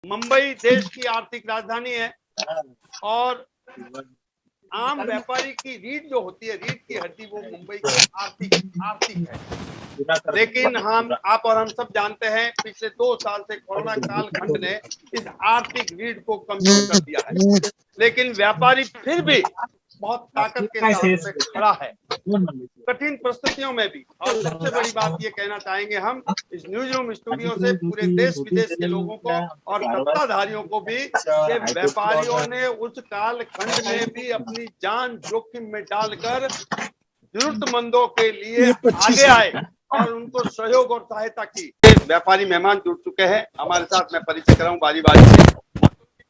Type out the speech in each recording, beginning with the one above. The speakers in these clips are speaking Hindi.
मुंबई देश की आर्थिक राजधानी है और आम व्यापारी की रीढ़ जो होती है, रीढ़ की हड्डी, वो मुंबई की आर्थिक है। लेकिन आप और हम सब जानते हैं पिछले 2 साल से कोरोना कालखंड ने इस आर्थिक रीढ़ को कमजोर कर दिया है, लेकिन व्यापारी फिर भी बहुत ताकत के साथ पे खड़ा है कठिन परिस्थितियों में भी। और सबसे बड़ी बात ये कहना चाहेंगे हम इस न्यूज रूम स्टूडियो से पूरे देश विदेश के लोगों को और सत्ताधारियों को भी कि व्यापारियों ने उस कालखंड में भी अपनी जान जोखिम में डालकर जरूरतमंदों के लिए आगे आए और उनको सहयोग और सहायता की। व्यापारी मेहमान जुड़ चुके हैं हमारे साथ, मैं परिचय कराऊं बारी बारी से।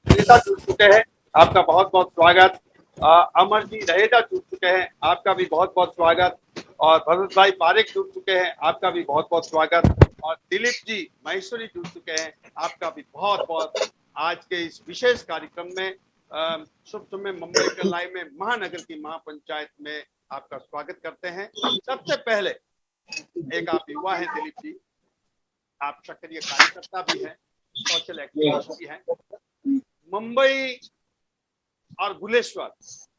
नेता जुड़ चुके हैं, आपका बहुत बहुत स्वागत। अमर जी रहेजा जुड़ चुके हैं, आपका भी बहुत बहुत स्वागत। और भरत भाई पारेख जुड़ चुके हैं, आपका भी बहुत बहुत स्वागत। और दिलीप जी महेश्वरी जुड़ चुके हैं, आपका भी बहुत बहुत आज के इस विशेष कार्यक्रम में शुभ समय मुंबई कलाई में महानगर की महापंचायत में आपका स्वागत करते हैं। सबसे पहले एक आप युवा हैं दिलीप जी, आप सक्रिय कार्यकर्ता भी हैं, सोशल एक्टिविस्ट भी हैं। मुंबई और भुवनेश्वर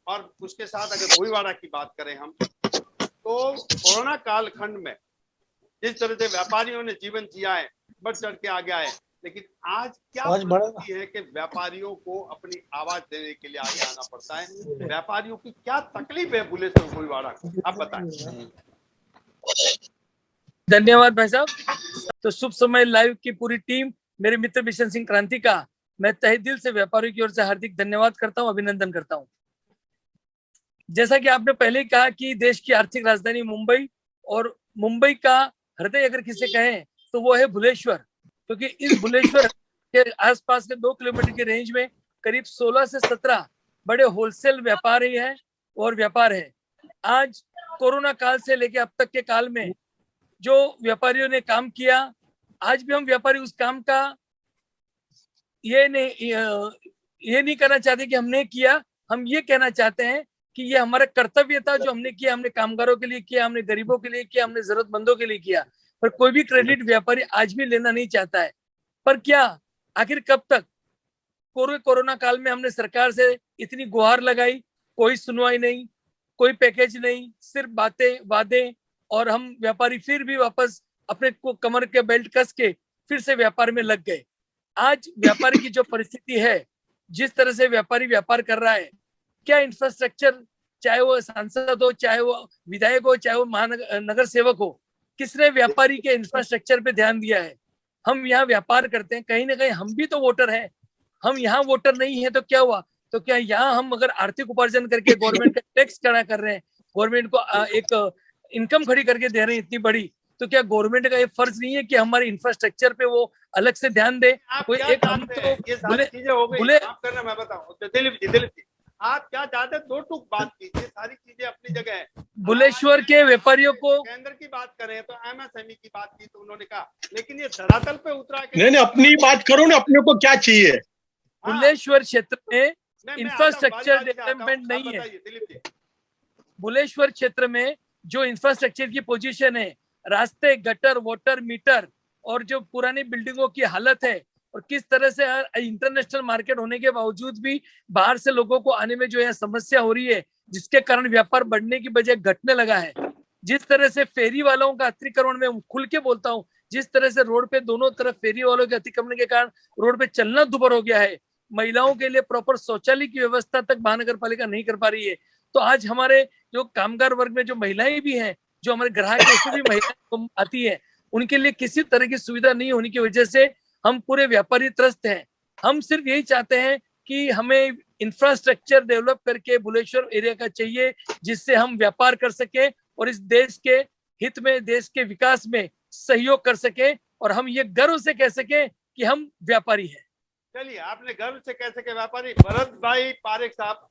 और उसके साथ अगर भोईवाड़ा की बात करें हम, तो कोरोना कालखंड में जिस तरह से व्यापारियों ने जीवन जिया है, बढ़ चढ़ के आगे आए, लेकिन आज क्या परिस्थिति है कि व्यापारियों को अपनी आवाज देने के लिए आगे आना पड़ता है। व्यापारियों की क्या तकलीफ है भुवनेश्वर भोईवाड़ा को, आप बताएं। धन्यवाद भाई साहब। तो शुभ समय लाइव की पूरी टीम, मेरे मित्र बिशन सिंह क्रांति का मैं तहे दिल से व्यापारियों की ओर से हार्दिक धन्यवाद करता हूं, अभिनंदन करता हूं। जैसा कि आपने पहले कहा कि देश की आर्थिक राजधानी मुंबई, और मुंबई का हृदय अगर किसे कहें तो वो है भुवनेश्वर, क्योंकि इस भुवनेश्वर के आसपास के 2 किलोमीटर की रेंज में करीब 16 से 17 बड़े होलसेल व्यापारी है और व्यापार है। आज कोरोना काल से लेकर अब तक के काल में जो व्यापारियों ने काम किया, आज भी हम व्यापारी उस काम का ये नहीं कहना चाहते कि हमने किया, हम ये कहना चाहते हैं कि ये हमारा कर्तव्य था जो हमने किया। हमने कामगारों के लिए किया, हमने गरीबों के लिए किया, हमने जरूरतमंदों के लिए किया। पर कोई भी क्रेडिट व्यापारी आज भी लेना नहीं चाहता है। पर क्या आखिर कब तक? कोरोना काल में हमने सरकार से इतनी गुहार लगाई, कोई सुनवाई नहीं, कोई पैकेज नहीं, सिर्फ बातें वादे, और हम व्यापारी फिर भी वापस अपने को कमर के बेल्ट कस के फिर से व्यापार में लग गए। आज व्यापारी की जो परिस्थिति है, जिस तरह से व्यापारी व्यापार कर रहा है, क्या इंफ्रास्ट्रक्चर, चाहे वो सांसद हो, चाहे वो विधायक हो, चाहे वो महानगर सेवक हो, किसने व्यापारी के इंफ्रास्ट्रक्चर पे ध्यान दिया है? हम यहाँ व्यापार करते हैं, कहीं ना कहीं हम भी तो वोटर हैं। हम यहाँ वोटर नहीं है तो क्या हुआ? तो क्या यहाँ हम अगर आर्थिक उपार्जन करके गवर्नमेंट का टैक्स खड़ा कर रहे हैं, गवर्नमेंट को एक इनकम खड़ी करके दे रहे हैं इतनी बड़ी, तो क्या गवर्नमेंट का ये फर्ज नहीं है कि हमारे इंफ्रास्ट्रक्चर पे वो अलग से ध्यान दे? कोई एक हम तो ये सारी चीजें हो गई, आप करना मैं बताऊं। दिलीप जी आप क्या ज्यादा दो टूक बात कीजिए, सारी चीजें अपनी जगह है। भुवनेश्वर के व्यापारियों को केंद्र की बात करें तो एमएसएमई की बात की तो उन्होंने कहा, लेकिन ये धरातल पे उतरा के नहीं अपनी बात करो ना, अपने को क्या चाहिए। भुवनेश्वर क्षेत्र में इंफ्रास्ट्रक्चर डेवलपमेंट नहीं है। भुवनेश्वर क्षेत्र में जो इंफ्रास्ट्रक्चर की पोजीशन है, रास्ते, गटर, वाटर, मीटर, और जो पुरानी बिल्डिंगों की हालत है, और किस तरह से इंटरनेशनल मार्केट होने के बावजूद भी बाहर से लोगों को आने में जो है समस्या हो रही है, जिसके कारण व्यापार बढ़ने की बजाय घटने लगा है। जिस तरह से फेरी वालों का अतिक्रमण, में खुल के बोलता हूँ, जिस तरह से रोड पे दोनों तरफ फेरी वालों के अतिक्रमण के कारण रोड पे चलना दुभर हो गया है। महिलाओं के लिए प्रॉपर शौचालय की व्यवस्था तक महानगर पालिका नहीं कर पा रही है। तो आज हमारे जो कामगार वर्ग में जो महिलाएं भी हैं, जो हमारे ग्राहक है, उसमें भी महिलाएं आती है, उनके लिए किसी तरह की सुविधा नहीं होने की वजह से हम पूरे व्यापारी त्रस्त हैं। हम सिर्फ यही चाहते हैं कि हमें इंफ्रास्ट्रक्चर डेवलप करके भुवनेश्वर एरिया का चाहिए, जिससे हम व्यापार कर सके और इस देश के हित में, देश के विकास में सहयोग कर सके, और हम ये गर्व से कह सके कि हम व्यापारी हैं। चलिए, आपने गर्व से कह सके व्यापारी। भरत भाई पारेख साहब,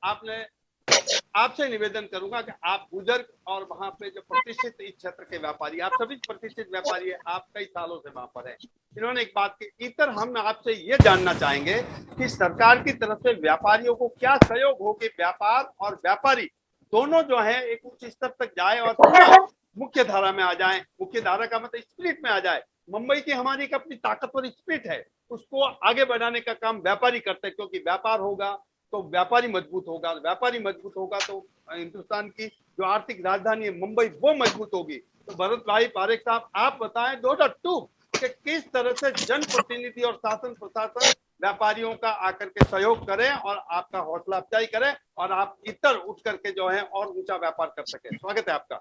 आपसे निवेदन करूंगा कि आप बुजुर्ग और वहां पे जो प्रतिष्ठित इस क्षेत्र के व्यापारी, आप सभी प्रतिष्ठित व्यापारी है, आप कई सालों से वहां पर है। इन्होंने एक बात की, इतर हम आपसे ये जानना चाहेंगे कि सरकार की तरफ से व्यापारियों को क्या सहयोग हो कि व्यापार और व्यापारी दोनों जो है एक उच्च स्तर तक जाए और मुख्य धारा में आ जाए। मुख्य धारा का मतलब स्पिरिट में आ जाए, मुंबई की हमारी एक अपनी ताकतवर स्पिरिट है, उसको आगे बढ़ाने का काम व्यापारी करते हैं, क्योंकि व्यापार होगा तो व्यापारी मजबूत होगा, व्यापारी मजबूत होगा तो हिंदुस्तान की जो आर्थिक राजधानी है मुंबई वो मजबूत होगी। तो भरत भाई पारेख साहब, आप बताएं 2.2 कि किस तरह से जनप्रतिनिधि और शासन प्रशासन व्यापारियों का आकर के सहयोग करें और आपका हौसला अफजाई करें और आप इतर उठ करके जो है और ऊंचा व्यापार कर सके। स्वागत है आपका।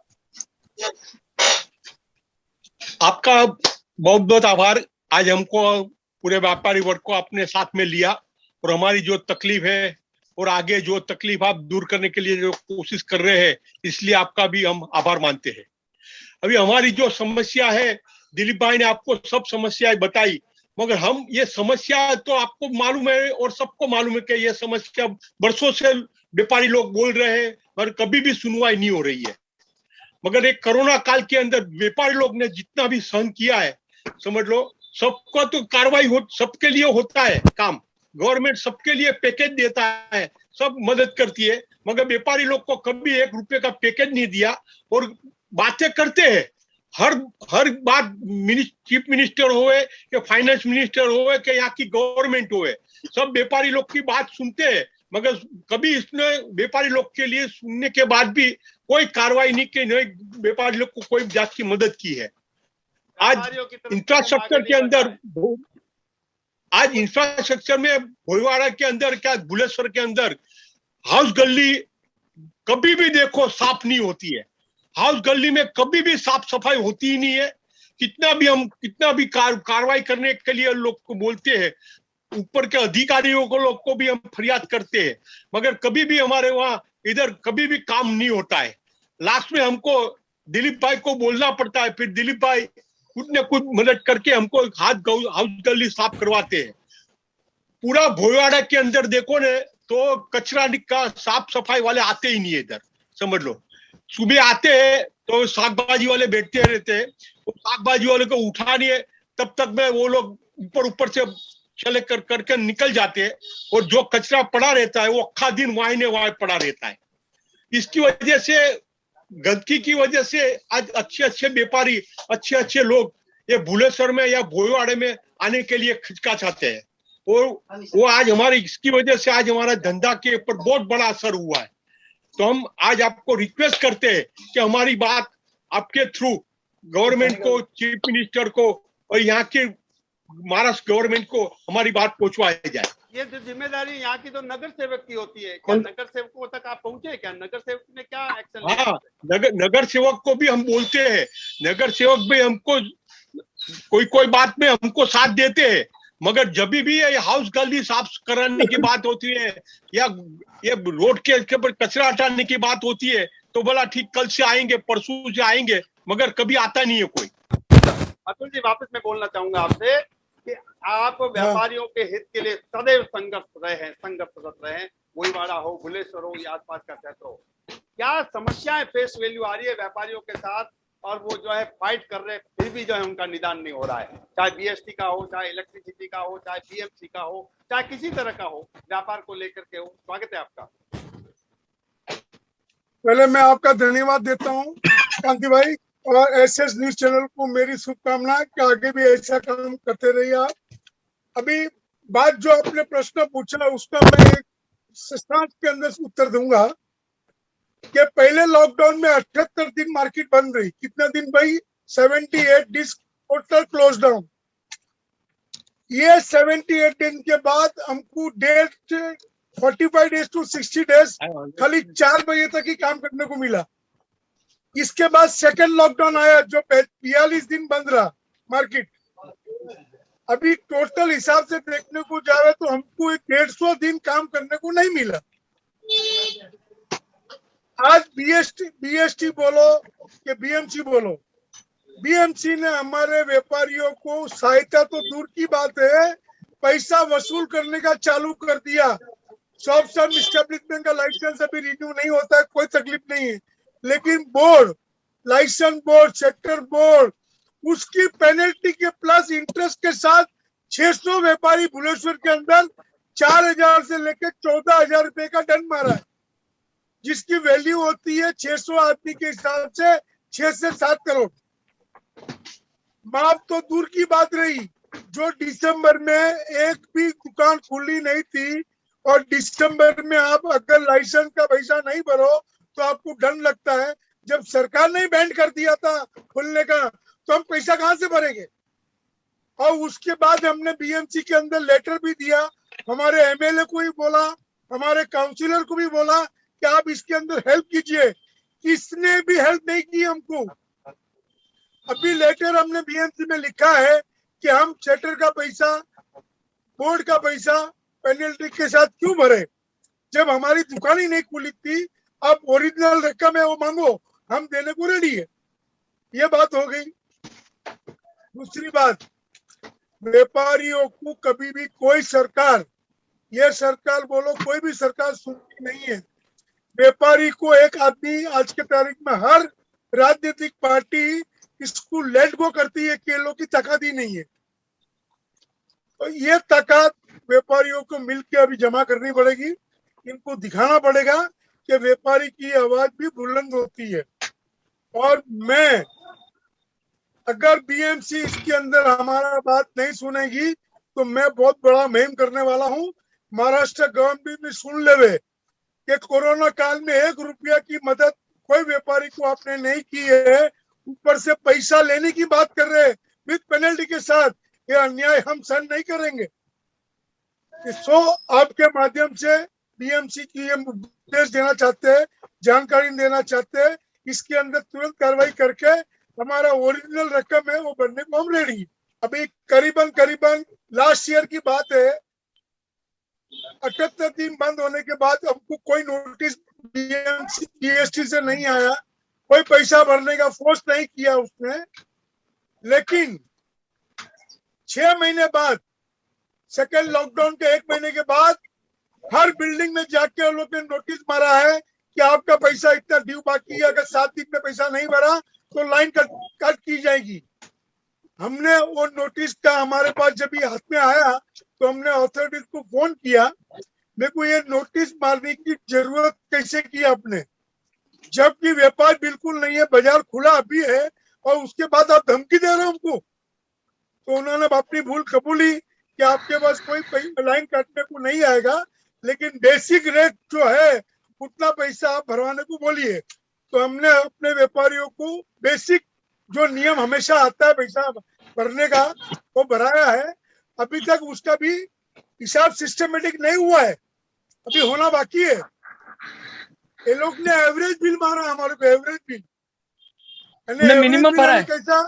आपका बहुत बहुत आभार। आज हमको पूरे व्यापारी वर्ग को अपने साथ में लिया और हमारी जो तकलीफ है और आगे जो तकलीफ आप दूर करने के लिए जो कोशिश कर रहे हैं, इसलिए आपका भी हम आभार मानते हैं। अभी हमारी जो समस्या है, दिलीप भाई ने आपको सब समस्याएं बताई, मगर हम ये समस्या तो आपको मालूम है और सबको मालूम है कि ये समस्या वर्षों से व्यापारी लोग बोल रहे हैं, मगर कभी भी सुनवाई नहीं हो रही है। मगर एक कोरोना काल के अंदर व्यापारी लोग ने जितना भी सहन किया है, समझ लो सबको तो कार्रवाई हो, सबके लिए होता है काम, गवर्नमेंट सबके लिए पैकेज देता है, सब मदद करती है, मगर व्यापारी लोग को कभी 1 रुपए का पैकेज नहीं दिया और बातें करते हैं। हर बात चीफ मिनिस्टर होए कि फाइनेंस मिनिस्टर होए कि यहाँ की गवर्नमेंट होए, सब व्यापारी लोग की बात सुनते हैं, मगर कभी इसने व्यापारी लोग के लिए सुनने के बाद भी कोई कार्रवाई नहीं की, नहीं व्यापारी लोग को कोई जात की मदद की है। आज इंफ्रास्ट्रक्चर के अंदर, आज इंफ्रास्ट्रक्चर में भोईवाड़ा के अंदर क्या भुलेश्वर के अंदर हाउस गली कभी भी देखो साफ नहीं होती है। हाउस गली में कभी भी साफ सफाई होती ही नहीं है। कितना भी कार्रवाई करने के लिए लोग को बोलते हैं, ऊपर के अधिकारियों को लोग को भी हम फरियाद करते हैं, मगर कभी भी हमारे वहां इधर कभी भी काम नहीं होता है। लास्ट में हमको दिलीप भाई को बोलना पड़ता है, फिर दिलीप भाई कुछ न कुछ मदद करके हमको हाउस गली साफ करवाते हैं। पूरा भोईवाड़ा के अंदर देखो ने तो कचरा का साफ सफाई वाले आते ही नहीं है इधर, समझ लो। सुबह आते हैं तो शाकभाजी वाले बैठते रहते हैं, वो शाकभाजी वाले को उठानी है, तब तक में वो लोग ऊपर से चले करके निकल जाते हैं और जो कचरा पड़ा रहता है वो अक्खा दिन वहां पड़ा रहता है। इसकी वजह से, गंदगी की वजह से आज अच्छे व्यापारी, अच्छे लोग ये भुलेश्वर में या भोईवाड़े में आने के लिए खिचकाचाते हैं और वो आज हमारी, इसकी वजह से आज हमारा धंधा के ऊपर बहुत बड़ा असर हुआ है। तो हम आज आपको रिक्वेस्ट करते हैं कि हमारी बात आपके थ्रू गवर्नमेंट को, चीफ मिनिस्टर को और यहाँ के महाराष्ट्र गवर्नमेंट को हमारी बात पहुंचवाई जाए। ये जिम्मेदारी यहाँ की तो नगर सेवक की होती है। क्या नगर सेवकों तक आप पहुंचे? क्या नगर सेवक ने क्या एक्शन लिया? हाँ, नगर सेवक को भी हम बोलते हैं, नगर सेवक भी हमको कोई बात में हमको साथ देते हैं, मगर जब भी ये हाउस गली साफ कराने की बात होती है या ये रोड के ऊपर कचरा हटाने की बात होती है तो बोला ठीक कल से आएंगे, परसों से आएंगे, मगर कभी आता नहीं है कोई। अतुल जी, वापस मैं बोलना चाहूंगा आपसे कि आप व्यापारियों के हित के लिए सदैव संघर्षरत रहे हैं, भोईवाड़ा हो, भुलेश्वर हो या आसपास का क्षेत्र हो। क्या समस्याएं फेस वैल्यू आ रही है व्यापारियों के साथ और वो जो है फाइट कर रहे हैं, फिर भी जो है उनका निदान नहीं हो रहा है? चाहे बीएसटी का हो, चाहे इलेक्ट्रिसिटी का हो, चाहे पीएमसी का हो, चाहे किसी तरह का हो, व्यापार को लेकर के हो। स्वागत है आपका। पहले मैं आपका धन्यवाद देता हूं कांति भाई, और एसएस न्यूज चैनल को मेरी शुभकामनाएं कि आगे भी ऐसा काम करते रहिए आप। अभी बात जो आपने प्रश्न पूछा उसका मैं एक सांस के अंदर उत्तर दूंगा कि पहले लॉकडाउन में 78 दिन मार्केट बंद रही। कितना दिन भाई? 78 डेज टोटल क्लोज डाउन। ये 78 दिन के बाद हमको डेट 45 डेज टू 60 डेज खाली 4 बजे तक ही काम करने को मिला। इसके बाद सेकंड लॉकडाउन आया जो 42 दिन बंद रहा मार्केट। अभी टोटल हिसाब से देखने को जाए तो हमको 150 दिन काम करने को नहीं मिला। आज बीएसटी बोलो कि बीएमसी बोलो, बीएमसी ने हमारे व्यापारियों को सहायता तो दूर की बात है, पैसा वसूल करने का चालू कर दिया। शॉप सम एस्टेब्लिशमेंट का लाइसेंस अभी रिन्यू नहीं होता है, कोई तकलीफ नहीं है, लेकिन board, licence board, sector board, उसकी पेनल्टी के प्लस इंटरेस्ट के साथ 600 व्यापारी भुलेश्वर के अंदर 4000 से लेकर 14000 रुपए का दंड मारा है, जिसकी वैल्यू होती है 600 आदमी के हिसाब से 6 से 7 करोड़। माफ तो दूर की बात रही, जो दिसंबर में एक भी दुकान खुली नहीं थी और दिसंबर में आप अगर लाइसेंस का पैसा नहीं भरो तो आपको दंड लगता है। जब सरकार ने बैन कर दिया था खुलने का तो हम पैसा कहाँ से भरेंगे? और उसके बाद हमने बीएमसी के अंदर लेटर भी दिया, हमारे एमएलए को भी बोला, हमारे काउंसिलर को भी बोला कि आप इसके अंदर हेल्प कीजिए, किसने भी हेल्प नहीं की हमको। अभी लेटर हमने बीएमसी में लिखा है कि हम शटर का पैसा, बोर्ड का पैसा पेनल्टी के साथ क्यों भरे, जब हमारी दुकान ही नहीं खुली थी। अब ओरिजिनल रकम है वो मांगो, हम देने को रेडी है। ये बात हो गई। दूसरी बात, व्यापारियों को कभी भी कोई सरकार, ये सरकार बोलो कोई भी सरकार सुनती नहीं है। व्यापारी को एक आदमी आज के तारीख में हर राजनीतिक पार्टी इसको लेट गो करती है कि लोग की ताकत ही नहीं है। तो ये ताकत व्यापारियों को मिलकर अभी जमा करनी पड़ेगी। इनको दिखाना पड़ेगा कि व्यापारी की आवाज भी बुलंद होती है। और मैं, अगर बीएमसी इसके अंदर हमारा बात नहीं सुनेगी तो मैं बहुत बड़ा मुहिम करने वाला हूं। महाराष्ट्र गवर्नमेंट भी सुन लेवे कि कोरोना काल में 1 रुपया की मदद कोई व्यापारी को आपने नहीं की है, ऊपर से पैसा लेने की बात कर रहे हैं विद पेनल्टी के साथ। ये अन्याय हम सहन नहीं करेंगे। सो आपके माध्यम से बीएमसी की हम उपदेश देना चाहते हैं, जानकारी देना चाहते हैं, इसके अंदर तुरंत कार्रवाई करके हमारा ओरिजिनल रकम है वो भरने को हम रेडी। अभी करीबन लास्ट ईयर की बात है, 78 दिन बंद होने के बाद हमको कोई नोटिस बीएमसी जीएसटी से नहीं आया, कोई पैसा भरने का फोर्स नहीं किया उसने। लेकिन 6 महीने बाद, सेकेंड लॉकडाउन के 1 महीने के बाद हर बिल्डिंग में जाके लोग ने नोटिस मारा है कि आपका पैसा इतना ड्यू बाकी है, अगर 7 दिन में पैसा नहीं भरा तो लाइन कट की जाएगी। हमने वो नोटिस का हमारे पास जब ये हाथ में आया तो हमने अथॉरिटीज को फोन किया, मेरे को ये नोटिस मारने की जरूरत कैसे की आपने, जबकि व्यापार बिल्कुल नहीं है, बाजार खुला अभी है और उसके बाद आप धमकी दे रहे हो हमको। तो उन्होंने अपनी भूल कबूली कि आपके पास कोई लाइन काटने को नहीं आएगा, लेकिन बेसिक रेट जो है उतना पैसा आप भरवाने को बोलिए। तो हमने अपने व्यापारियों को बेसिक जो नियम हमेशा आता है पैसा भरने का वो भराया है। अभी तक उसका भी हिसाब सिस्टमेटिक नहीं हुआ है, अभी होना बाकी है। ये लोग ने एवरेज बिल मारा हमारे को, एवरेज बिल मिनिमम भरा है। कैसा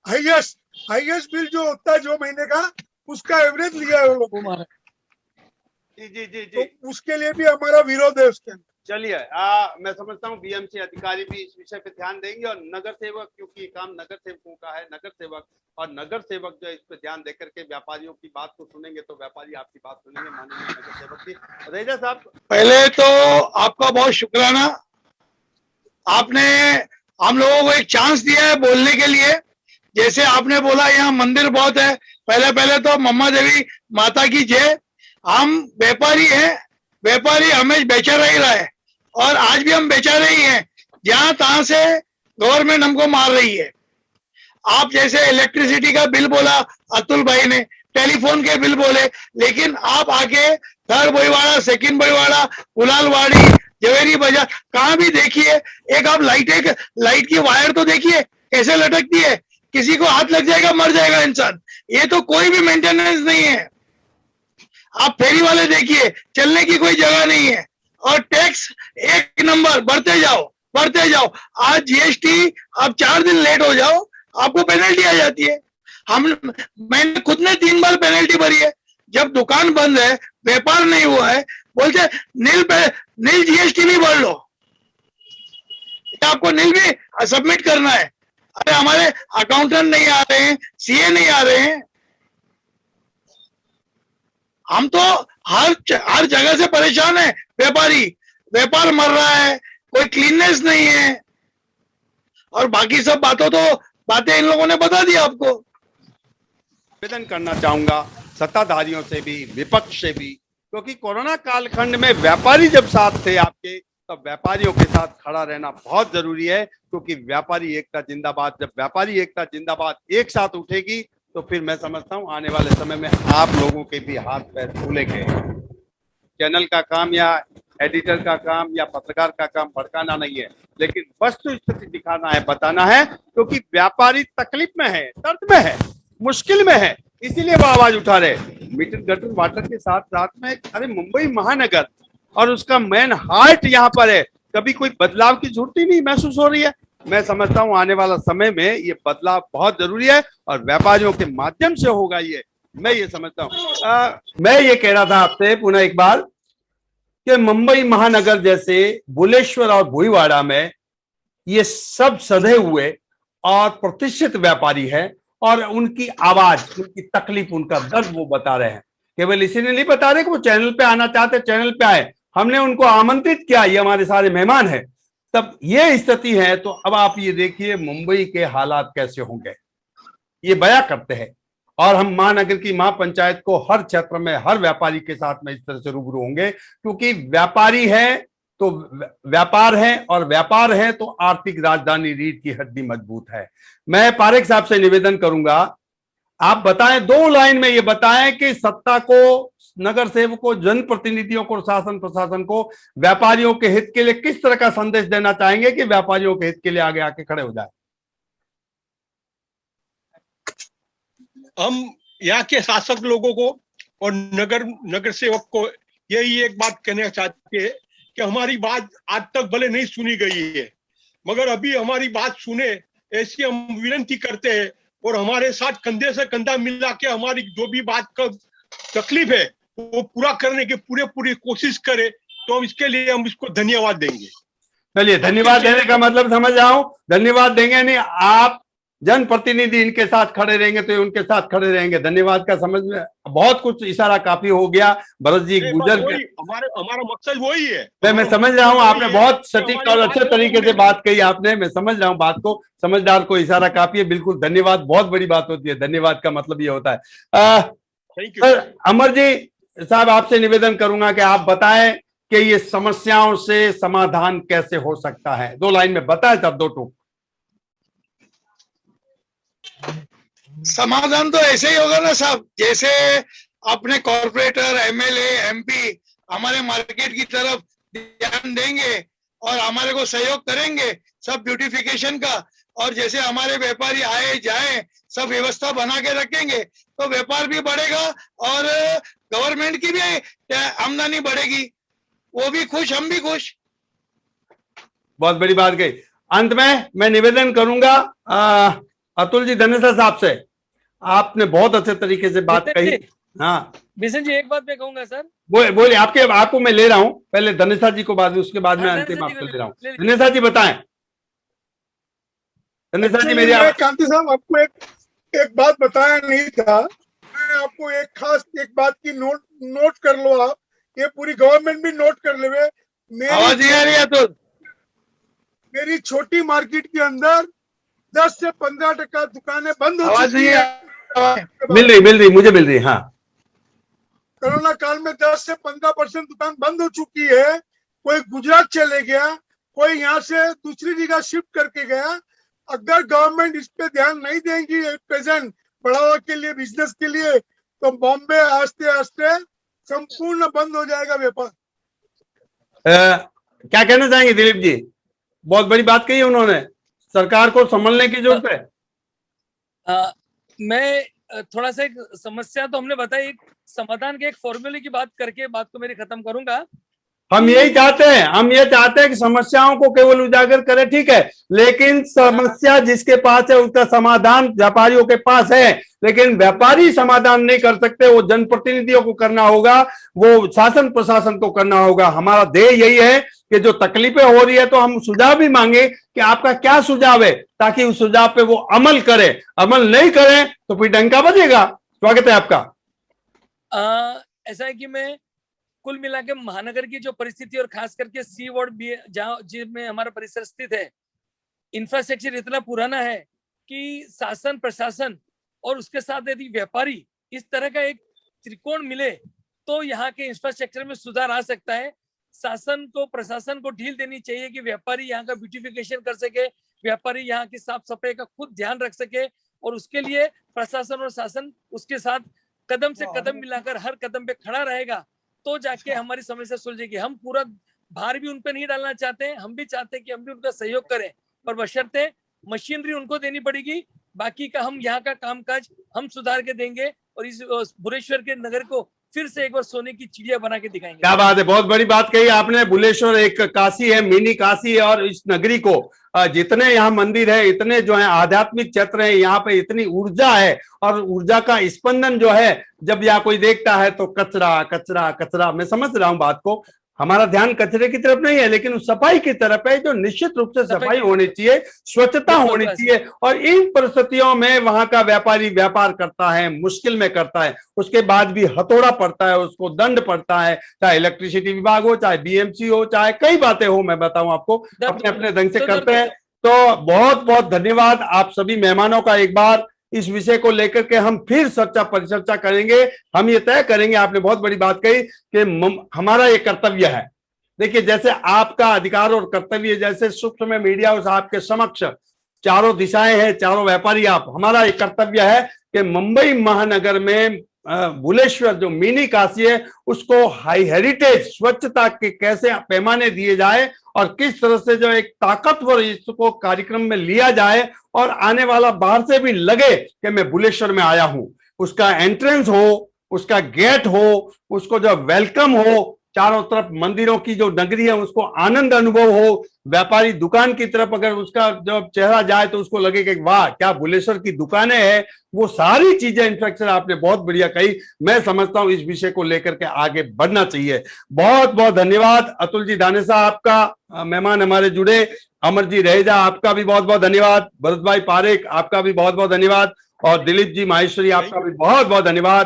हाईएस्ट बिल जो होता है जो महीने का, उसका एवरेज लिया है वो लोग। जी। तो उसके लिए भी हमारा विरोध है उसके अंदर। चलिए, मैं समझता हूँ बीएमसी अधिकारी भी इस विषय पे ध्यान देंगे और नगर सेवक, क्योंकि ये काम नगर सेवकों का है, नगर सेवक जो इस पे ध्यान देकर के व्यापारियों की बात को सुनेंगे तो व्यापारी आपकी बात सुनेंगे। माननीय नगर सेवक की रेजा साहब, पहले तो आपका बहुत शुक्राना, आपने हम लोगों को एक चांस दिया है बोलने के लिए। जैसे आपने बोला यहाँ मंदिर बहुत है, पहले तो मम्मा देवी माता की जय। हम व्यापारी हैं, व्यापारी हमें बेचा ही रहा है और आज भी हम बेचा रही हैं। जहां तहां से गवर्नमेंट हमको मार रही है। आप जैसे इलेक्ट्रिसिटी का बिल बोला अतुल भाई ने, टेलीफोन के बिल बोले, लेकिन आप आके थर्ड बोईवाड़ा, सेकंड बोईवाड़ा, कुलालवाड़ी, जवेरी बाजार, कहाँ भी देखिए एक आप लाइट की वायर तो देखिए कैसे लटकती है, किसी को हाथ लग जाएगा मर जाएगा इंसान। ये तो कोई भी मेंटेनेंस नहीं है। आप फेरी वाले देखिए, चलने की कोई जगह नहीं है और टैक्स एक नंबर बढ़ते जाओ। आज जीएसटी आप 4 दिन लेट हो जाओ आपको पेनल्टी आ जाती है। मैंने खुद ने 3 बार पेनल्टी भरी है। जब दुकान बंद है, व्यापार नहीं हुआ है, बोलते नील जीएसटी भी भर लो, आपको नील भी सबमिट करना है। अरे हमारे अकाउंटेंट नहीं आ रहे हैं, सीए नहीं आ रहे हैं। हम तो हर जगह से परेशान है। व्यापार मर रहा है, कोई क्लीननेस नहीं है और बाकी सब बातें इन लोगों ने बता दी आपको। निवेदन करना चाहूंगा सत्ताधारियों से भी, विपक्ष से भी, क्योंकि कोरोना कालखंड में व्यापारी जब साथ थे आपके, तो व्यापारियों के साथ खड़ा रहना बहुत जरूरी है, क्योंकि व्यापारी एकता जिंदाबाद, जब व्यापारी एकता जिंदाबाद एक साथ उठेगी तो फिर मैं समझता हूं आने वाले समय में आप लोगों के भी हाथ पैर खुलेंगे। चैनल का काम या एडिटर का काम या पत्रकार का काम भड़काना नहीं है, लेकिन वस्तु स्थिति दिखाना है, बताना है, क्योंकि व्यापारी तकलीफ में है, दर्द में है, मुश्किल में है, इसीलिए वो आवाज उठा रहे। मीटर गटर वाटर के साथ साथ में अरे मुंबई महानगर और उसका मेन हार्ट यहाँ पर है, कभी कोई बदलाव की जरूरत ही नहीं महसूस हो रही है। मैं समझता हूँ आने वाला समय में ये बदलाव बहुत जरूरी है और व्यापारियों के माध्यम से होगा ये, मैं ये समझता हूँ। मैं ये कह रहा था आपसे पुनः एक बार कि मुंबई महानगर जैसे बुलेश्वर और भुईवाड़ा में ये सब सधे हुए और प्रतिष्ठित व्यापारी है और उनकी आवाज, उनकी तकलीफ, उनका दर्द वो बता रहे हैं। केवल इसीलिए नहीं बता रहे कि वो चैनल पे आना चाहते, चैनल पे आए, हमने उनको आमंत्रित किया, ये हमारे सारे मेहमान हैं। तब ये स्थिति है तो अब आप ये देखिए मुंबई के हालात कैसे होंगे, ये बयां करते हैं। और हम महानगर की महापंचायत को हर क्षेत्र में हर व्यापारी के साथ में इस तरह से रूबरू होंगे, क्योंकि व्यापारी है तो व्यापार है और व्यापार है तो आर्थिक राजधानी रीढ़ की हड्डी मजबूत है। मैं पारेख साहब से निवेदन करूंगा, आप बताएं, 2 लाइन में ये बताएं कि सत्ता को, नगर सेवकों, जनप्रतिनिधियों को, शासन प्रशासन को व्यापारियों के हित के लिए किस तरह का संदेश देना चाहेंगे कि व्यापारियों के हित के लिए आगे आके खड़े हो जाए। हम यहाँ के शासक लोगों को और नगर सेवक को यही एक बात कहना चाहते हैं कि हमारी बात आज तक भले नहीं सुनी गई है, मगर अभी हमारी बात सुने ऐसी हम विनती करते हैं और हमारे साथ कंधे से कंधा मिला के हमारी जो भी बात का तकलीफ है वो पूरा करने की पूरी कोशिश करे, तो हम इसके लिए हम इसको धन्यवाद देंगे। चलिए, धन्यवाद देने का मतलब समझ रहा हूं, धन्यवाद देंगे नहीं, आप जनप्रतिनिधि इनके साथ खड़े रहेंगे तो उनके साथ खड़े रहेंगे। धन्यवाद का समझ में बहुत कुछ इशारा काफी हो गया। भरत जी गुजर के हमारा मकसद वही है। मैं समझ रहा हूँ, आपने बहुत सटीक और अच्छे तरीके से बात कही आपने, मैं समझ रहा हूँ बात को, समझदार को इशारा काफी है। बिल्कुल, धन्यवाद बहुत बड़ी बात होती है, धन्यवाद का मतलब ये होता है। सर अमर जी साहब, आपसे निवेदन करूंगा कि आप बताएं कि ये समस्याओं से समाधान कैसे हो सकता है, 2 लाइन में बताएं सर, 2 टूक। समाधान तो ऐसे ही होगा ना साहब, जैसे अपने कॉर्पोरेटर, एमएलए, एमपी हमारे मार्केट की तरफ ध्यान देंगे और हमारे को सहयोग करेंगे सब ब्यूटिफिकेशन का, और जैसे हमारे व्यापारी आए जाए सब व्यवस्था बना के रखेंगे तो व्यापार भी बढ़ेगा और गवर्नमेंट की भी आमदनी बढ़ेगी, वो भी खुश, हम भी खुश। बहुत बड़ी बात कही। अंत में मैं निवेदन करूंगा अतुल जी धनेसर साहब से, आपने बहुत अच्छे तरीके से बात कही। हाँ बिशन जी, एक बात मैं कहूंगा सर। बोलिए, आपको मैं ले रहा हूं, पहले धनेसर जी को बाद, उसके बाद में अंतिम आपको ले रहा हूं। धनेसर जी बताएं। धनेसर जी मेरी कांति साहब, आपको एक बात बताया नहीं था, मैं आपको एक खास एक बात की नोट कर लो आप, ये पूरी गवर्नमेंट भी नोट कर ले। मेरी छोटी मार्केट के अंदर 10 से 15% दुकानें बंद हो चुकी है। मिल रही मुझे मिल रही। हाँ, कोरोना काल में 10 से 15% दुकान बंद हो चुकी है। कोई गुजरात चले गया, कोई यहाँ से दूसरी जगह शिफ्ट करके गया। अगर गवर्नमेंट इस पे ध्यान नहीं देगी प्रेजेंट बढ़ावा के लिए, बिजनेस के लिए, तो बॉम्बे आस्ते आस्ते संपूर्ण बंद हो जाएगा व्यापार। क्या कहना चाहेंगे दिलीप जी? बहुत बड़ी बात कही उन्होंने, सरकार को संभलने की जरूरत है। मैं थोड़ा सा एक समस्या तो हमने बताई, एक समाधान के एक फॉर्मूले की बात करके बात को मेरी खत्म करूंगा। हम यही चाहते हैं, कि समस्याओं को केवल उजागर करें, ठीक है, लेकिन समस्या जिसके पास है उसका समाधान व्यापारियों के पास है, लेकिन व्यापारी समाधान नहीं कर सकते, वो जनप्रतिनिधियों को करना होगा, वो शासन प्रशासन को करना होगा। हमारा ध्येय यही है कि जो तकलीफें हो रही है तो हम सुझाव भी मांगे कि आपका क्या सुझाव है, ताकि उस सुझाव पे वो अमल करे। अमल नहीं करें तो फिर डंका बजेगा। स्वागत है आपका। ऐसा है कि मैं कुल मिला के महानगर की जो परिस्थिति और खास करके सी वार्ड भी जहाँ जिसमें हमारा परिसर स्थित है, इंफ्रास्ट्रक्चर इतना पुराना है कि शासन प्रशासन और उसके साथ यदि व्यापारी इस तरह का एक त्रिकोण मिले तो यहाँ के इंफ्रास्ट्रक्चर में सुधार आ सकता है। शासन को, प्रशासन को ढील देनी चाहिए कि व्यापारी यहाँ का ब्यूटिफिकेशन कर सके, व्यापारी यहाँ की साफ सफाई का खुद ध्यान रख सके, और उसके लिए प्रशासन और शासन उसके साथ कदम से कदम मिलाकर हर कदम पे खड़ा रहेगा, तो जाके हमारी समस्या सुलझेगी। हम पूरा भार भी उन पे नहीं डालना चाहते हैं, हम भी चाहते हैं कि हम भी उनका सहयोग करें, पर बशर्ते मशीनरी उनको देनी पड़ेगी। बाकी का हम यहाँ का कामकाज हम सुधार के देंगे और इस भुवनेश्वर के नगर को फिर से एक बार सोने की चिड़िया बना के दिखाएंगे। क्या बात है, बहुत बड़ी बात कही आपने। भुवनेश्वर एक काशी है, मिनी काशी है, और इस नगरी को जितने यहाँ मंदिर है, इतने जो है आध्यात्मिक क्षेत्र है, यहाँ पे इतनी ऊर्जा है, और ऊर्जा का स्पंदन जो है जब यहाँ कोई देखता है तो कचरा कचरा कचरा। मैं समझ रहा हूँ बात को, हमारा ध्यान कचरे की तरफ नहीं है, लेकिन उस सफाई की तरफ है, जो निश्चित रूप से सफाई होनी चाहिए, स्वच्छता होनी चाहिए। और इन परिस्थितियों में वहां का व्यापारी व्यापार करता है, मुश्किल में करता है, उसके बाद भी हथौड़ा पड़ता है, उसको दंड पड़ता है, चाहे इलेक्ट्रिसिटी विभाग हो, चाहे बीएमसी हो, चाहे कई बातें हो, मैं बताऊं आपको, अपने अपने ढंग से करते हैं। तो बहुत बहुत धन्यवाद आप सभी मेहमानों का। एक बार इस विषय को लेकर के हम फिर चर्चा परिचर्चा करेंगे। हम ये तय करेंगे, आपने बहुत बड़ी बात कही कि हमारा ये कर्तव्य है। देखिए, जैसे आपका अधिकार और कर्तव्य, जैसे सूक्ष्म मीडिया उस आपके समक्ष चारों दिशाएं हैं, चारों व्यापारी आप, हमारा एक कर्तव्य है कि मुंबई महानगर में भुवनेश्वर जो मिनी काशी है उसको हाई हेरिटेज स्वच्छता के कैसे पैमाने दिए जाए, और किस तरह से जो एक ताकतवर इसको कार्यक्रम में लिया जाए, और आने वाला बाहर से भी लगे कि मैं भुवनेश्वर में आया हूं, उसका एंट्रेंस हो, उसका गेट हो, उसको जो वेलकम हो, चारों तरफ मंदिरों की जो नगरी है उसको आनंद अनुभव हो, व्यापारी दुकान की तरफ अगर उसका जब चेहरा जाए तो उसको लगे कि वाह क्या भुवनेश्वर की दुकानें हैं। वो सारी चीजें इंफ्रास्ट्रक्चर आपने बहुत बढ़िया कही। मैं समझता हूं इस विषय को लेकर के आगे बढ़ना चाहिए। बहुत बहुत धन्यवाद। अतुल जी दानेसा आपका मेहमान हमारे जुड़े, अमर जी रहेजा आपका भी बहुत बहुत धन्यवाद, भरत भाई पारेख आपका भी बहुत बहुत धन्यवाद, और दिलीप जी माहेश्वरी आपका भी बहुत बहुत धन्यवाद।